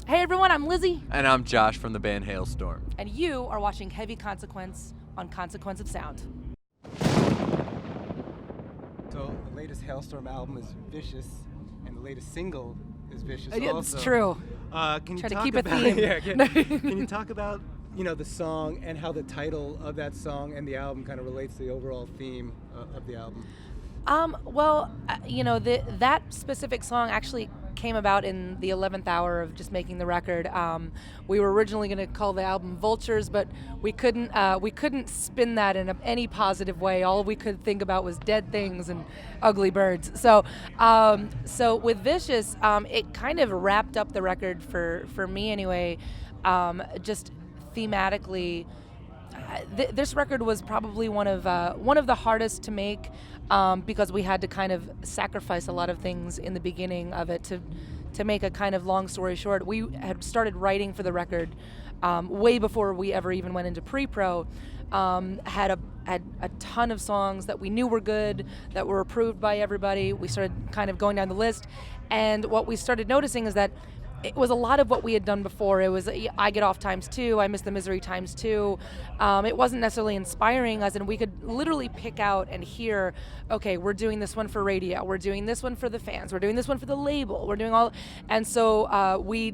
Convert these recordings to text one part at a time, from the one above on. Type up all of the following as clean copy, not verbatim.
Hey everyone, I'm Lizzy. And I'm Josh from the band Halestorm. And you are watching Heavy Consequence on Consequence of Sound. So the latest Halestorm album is Vicious, and the latest single is Vicious also. It's true. Can you Try to talk keep a about, theme. Yeah, can you talk about the song and how the title of that song and the album kind of relates to the overall theme of the album? That specific song actually came about in the 11th hour of just making the record. We were originally going to call the album Vultures, but we couldn't spin that in any positive way. All we could think about was dead things and ugly birds. So with Vicious, it kind of wrapped up the record for me anyway. Just thematically, this record was probably one of the hardest to make because we had to kind of sacrifice a lot of things in the beginning of it to make a kind of long story short. We had started writing for the record way before we ever even went into pre-pro. Had a ton of songs that we knew were good, that were approved by everybody. We started kind of going down the list, and what we started noticing is that it was a lot of what we had done before. It was I Get Off ×2, I Miss the Misery ×2. It wasn't necessarily inspiring, as in we could literally pick out and hear, okay, we're doing this one for radio, we're doing this one for the fans, we're doing this one for the label, we're doing all, and so we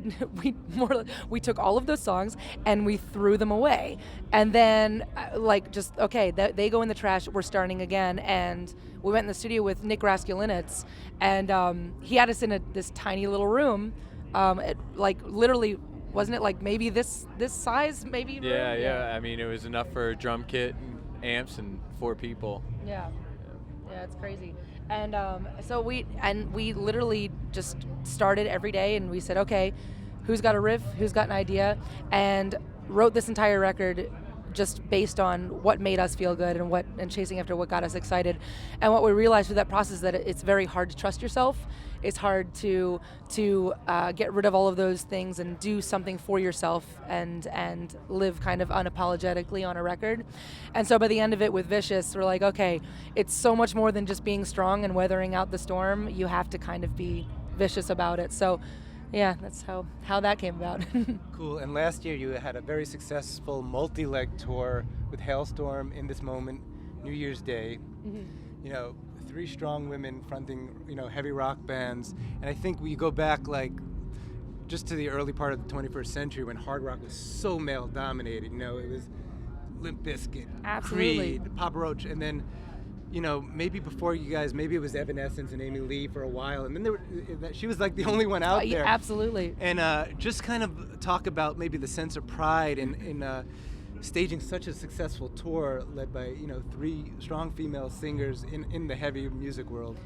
took all of those songs and we threw them away, and then they go in the trash. We're starting again, and we went in the studio with Nick Raskulinecz, and he had us in this tiny little room. Literally, wasn't it like maybe this size, maybe? Yeah. I mean, it was enough for a drum kit, and amps, and 4 people. Yeah, it's crazy. And so we literally just started every day, and we said, okay, who's got a riff, who's got an idea, and wrote this entire record just based on what made us feel good and chasing after what got us excited. And what we realized through that process is that it's very hard to trust yourself. It's hard to get rid of all of those things and do something for yourself and live kind of unapologetically on a record. And so by the end of it with Vicious, we're like, okay, it's so much more than just being strong and weathering out the storm. You have to kind of be vicious about it. So yeah, that's how that came about. Cool. And last year you had a very successful multi-leg tour with Halestorm, In This Moment, New Year's Day. Mm-hmm. 3 strong women fronting, heavy rock bands. And I think we go back just to the early part of the 21st century when hard rock was so male dominated. It was Limp Bizkit, absolutely, Creed, Papa Roach, and then maybe before you guys, maybe it was Evanescence and Amy Lee for a while, and then she was like the only one out there. Absolutely. And just kind of talk about maybe the sense of pride in staging such a successful tour led by 3 strong female singers in the heavy music world.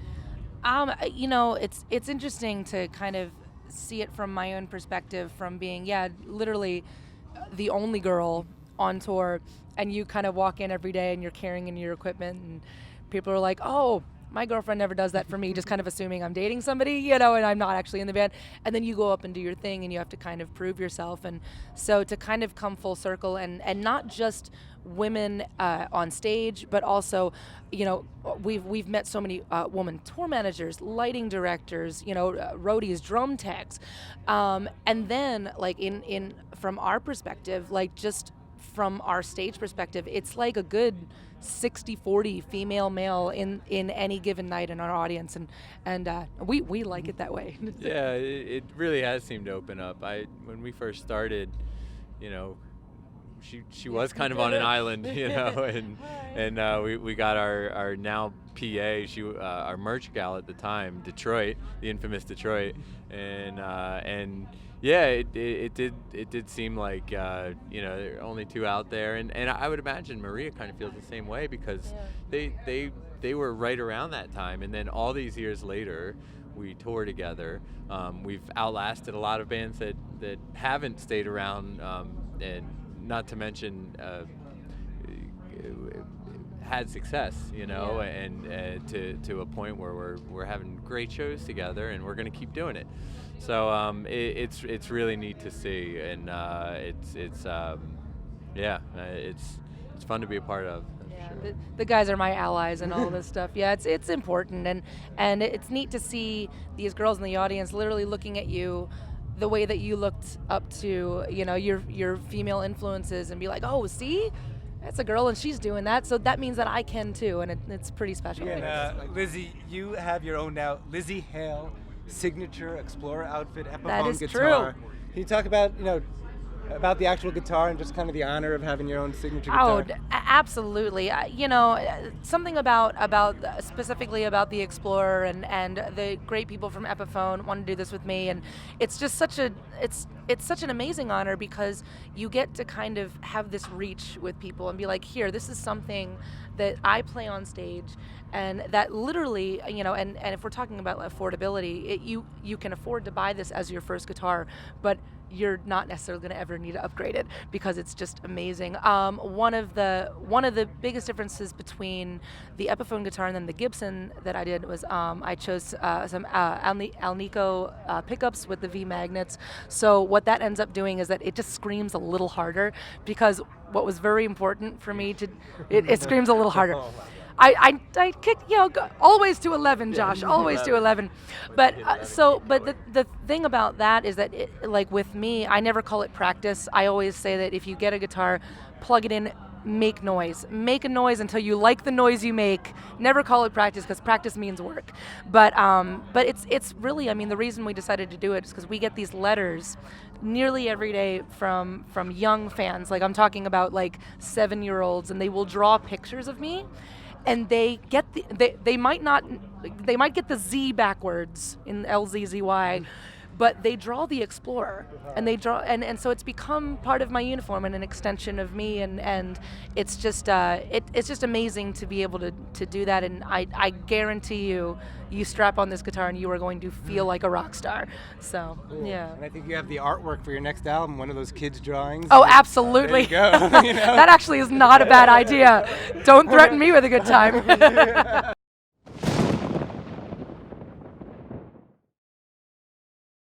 It's interesting to kind of see it from my own perspective, from being literally the only girl on tour, and you kind of walk in every day and you're carrying in your equipment, and people are like, oh, my girlfriend never does that for me, just kind of assuming I'm dating somebody, and I'm not actually in the band. And then you go up and do your thing, and you have to kind of prove yourself. And so to kind of come full circle, and not just women on stage, but also, we've met so many women tour managers, lighting directors, roadies, drum techs, and then in from our perspective, just from our stage perspective, it's like a good 60-40 female male in any given night in our audience, and we like it that way. Yeah, it really has seemed to open up. When we first started, she was kind of on an island, and we got our now PA, our merch gal at the time, Detroit, the infamous Detroit, and yeah, it did seem like there are only 2 out there, and I would imagine Maria kind of feels the same way, because they were right around that time, and then all these years later we tour together. We've outlasted a lot of bands that haven't stayed around, and not to mention had success, and to a point where we're having great shows together, and we're going to keep doing it. So it's really neat to see, and it's fun to be a part of. Yeah, Sure. the guys are my allies and all this stuff. Yeah, it's important, and it's neat to see these girls in the audience literally looking at you, the way that you looked up to, your female influences and be like, oh, see, that's a girl and she's doing that, so that means that I can too, and it's pretty special. And Lizzy, you have your own now, Lzzy Hale signature Explorer outfit Epiphone That is guitar. true. Can you talk about about the actual guitar and just kind of the honor of having your own signature Oh, guitar? absolutely. Something about specifically about the Explorer and the great people from Epiphone want to do this with me, and it's just such an amazing honor because you get to kind of have this reach with people and be like, here, this is something that I play on stage, and that literally, and if we're talking about affordability, you can afford to buy this as your first guitar, but you're not necessarily going to ever need to upgrade it because it's just amazing. One of the biggest differences between the Epiphone guitar and then the Gibson that I did was I chose some Alnico pickups with the V magnets. So what that ends up doing is that it just screams a little harder, because what was very important for me it screams a little harder. I kick, always to 11, Josh, always to 11. But the thing about that is that like with me, I never call it practice. I always say that if you get a guitar, plug it in, make noise. Make a noise until you like the noise you make. Never call it practice, because practice means work. But it's really, the reason we decided to do it is because we get these letters nearly every day from young fans. Like, I'm talking about like 7-year-olds, and they will draw pictures of me. And they get they might get the Z backwards in LZZY, but they draw the Explorer, and they draw and so it's become part of my uniform and an extension of me, and it's just it's just amazing to be able to do that. And I guarantee you strap on this guitar and you are going to feel like a rock star. So Cool. yeah. And I think you have the artwork for your next album, one of those kids' drawings. Oh, absolutely. There you go. That actually is not a bad idea. Don't threaten me with a good time.